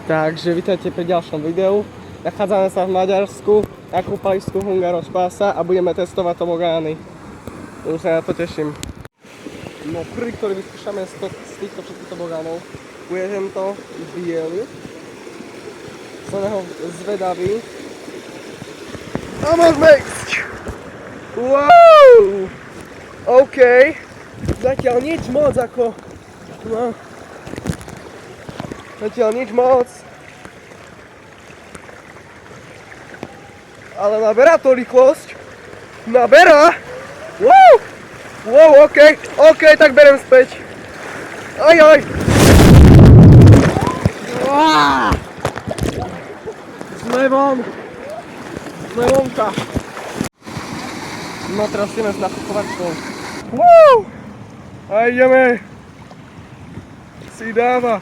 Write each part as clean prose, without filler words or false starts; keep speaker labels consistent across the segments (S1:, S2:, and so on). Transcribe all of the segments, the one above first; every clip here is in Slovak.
S1: Takže vítajte pri ďalšom videu. Nachádzame sa v Maďarsku na kúpalisku Hungarospása a budeme testovať tobogány. Už sa na to teším. No prvý, ktorý vyskúšame z týchto všetkých tobogánov, bude tento biely. Som na ho zvedavý. A môžeme ísť! Wow! OK. Zatiaľ nič moc ako... No. Zatiaľ nič moc. Ale naberá to rýchlosť. Naberá! Wow! Wow, OK. OK, tak berem späť. Aj. Sme vonka. No teraz ideme s nakupovačkou. Wow! A ideme. Si dáva.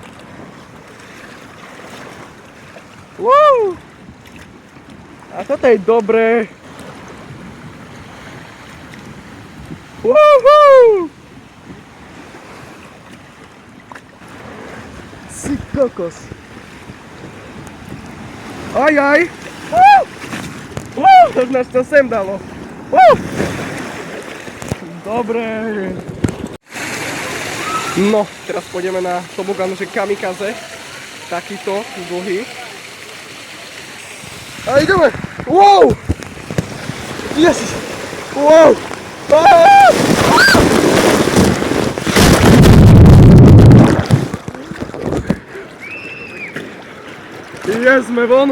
S1: Wow! A toto je dobré. Woohoo! Si kokos. Aj. To nás to sem dalo. Dobre. No, teraz pôjdeme na tobogán, že kamikaze. Takýto dlhý. A ideme! Wow! Ježiš! Wow! Sme von!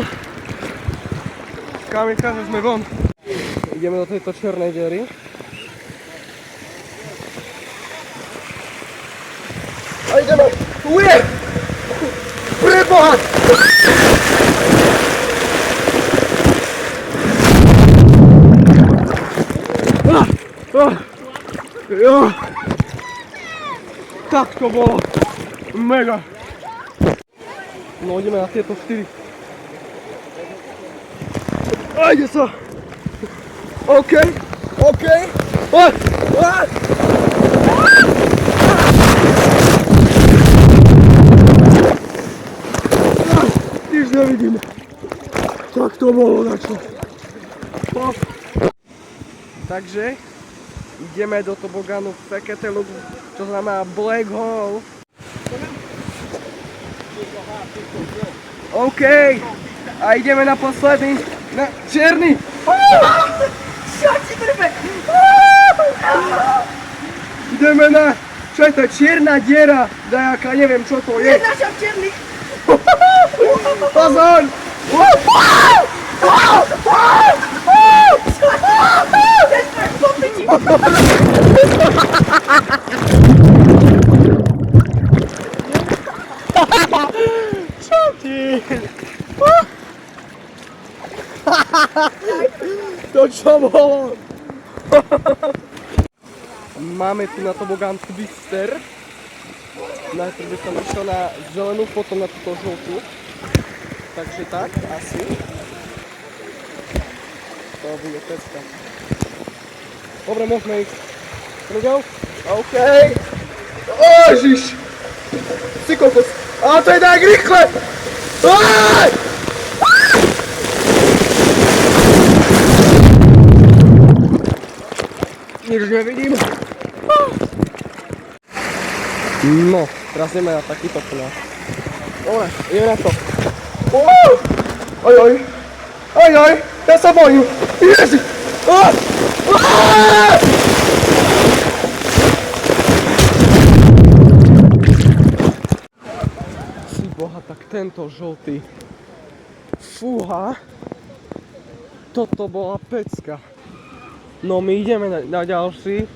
S1: Kamikaze sme von! Ideme do tejto čiernej diery. A ideme! Uje! Preboha! Tak to bolo mega. No ideme na tieto 4. Ide sa. OK. Nič nevidím. Tak to bolo načo. Takže ideme do tobogánu Fekete Loop, čo znamená Black Hole. OK. A ideme na posledný, na čierny. Čo ti drbe? Ideme na, čo je to, čierna diera, dajaká, neviem čo to je.
S2: Naša čierny.
S1: Pozor! Čo ti? To čo bolo? Máme tu na tobogán Twister. Najprv by som išiel na zelenú, potom na túto žltú. Takže tak, asi. To bude pecka. Dobre, môžeme ísť. Here we go? OK. Ježiš! Si kokos. Ale to je tak rýchle! Nič nevidím. No, teraz ideme na takýto plňa. Dobre, ideme na to. Oj, ja sa bojím. Ježiš! Si boha, tak tento žltý. Fúha. Toto bola pecka. No my ideme na ďalší.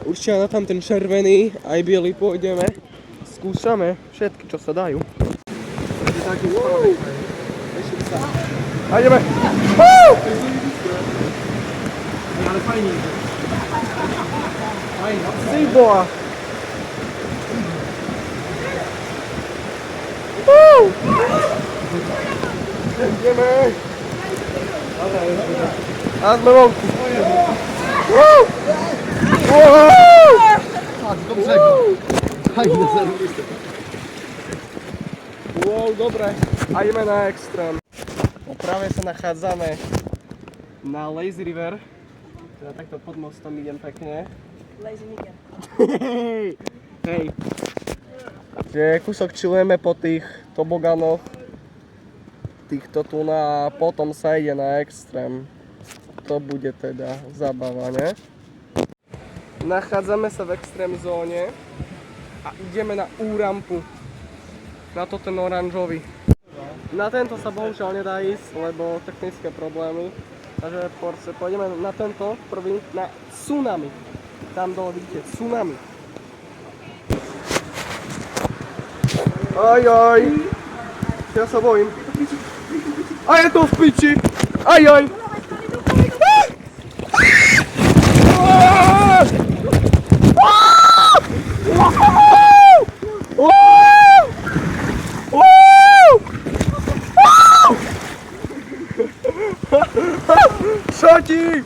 S1: Určite na tam ten červený, aj bielý pôjdeme. Skúšame všetky, čo sa dajú. A ideme!
S2: Ale fajnie.
S1: Si boha. Ideme! A sme vonku.
S2: Tak, do brzegu. Fajne, zarobiste.
S1: Wow, dobre. A ideme na extrém. Práve sa nachádzame na Lazy River. Teda takto pod mostom idem pekne.
S3: Lazy nigger.
S1: Hej. Že kúsok chillujeme po tých toboganoch. Týchto tu a potom sa ide na extrém. To bude teda zábava, ne? Nachádzame sa v extrém zóne a ideme na U-rampu. Na to ten oranžový. Na tento sa bohužiaľ nedá ísť, lebo technické problémy. Takže pôjdeme na tento prvý, na tsunami. Tam dole vidíte tsunami. Ajaj. Ja sa bojím. A je to v piči. Ajaj. Šoti!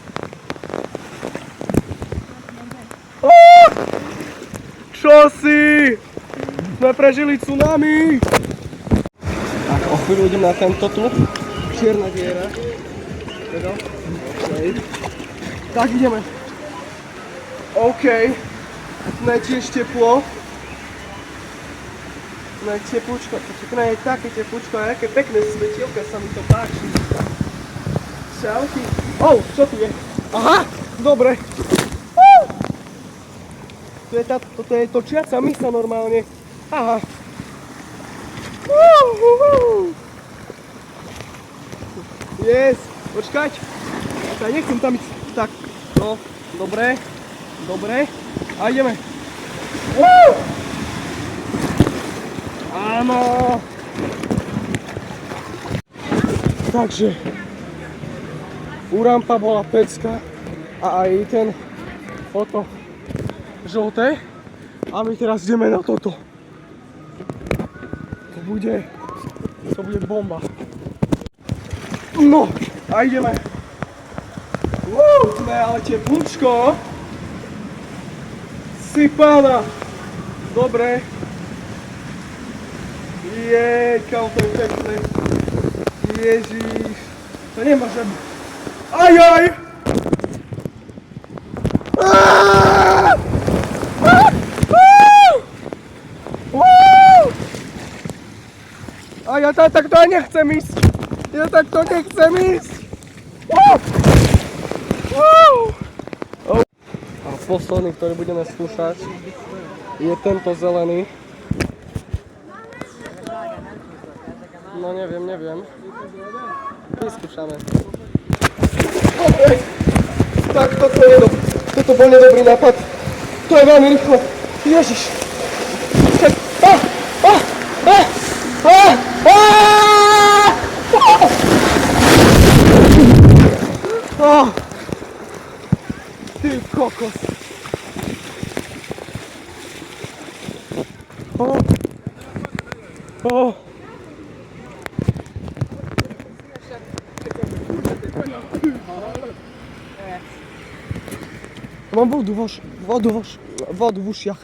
S1: Čo si? Sme prežili tsunami! Tak, o chvíľu idem na tento tu. Čierna diera. Teda. Okay. Tak ideme. OK. Tu je tiež teplo. Tu je teplúčko. Tu je také teplúčko a aké pekné svetielka sa mi to páči. Čauky. Čo tu je? Aha, dobre. Toto je točiaca misa normálne. Aha. Yes, počkať. Ja nechcem tam ísť. Tak, no, dobre. A ideme. Áno. Takže U-rampa bola pecka a aj ten foto žlté. A my teraz ideme na toto. To bude bomba. No, a ideme. Tu je ale teplúčko. Sypána. Dobre. Kámo, to je pekné. Ježiš. To nemôže byť. Ajaj! A ja takto nechcem ísť. A posledný, ktorý budeme skúšať, je tento zelený. No neviem. Vyskúšame. Dobre. Tak toto bol nedobrý nápad. To je veľmi rýchlo. Ježiš. Ty kokos. Mám vodu v ušiach.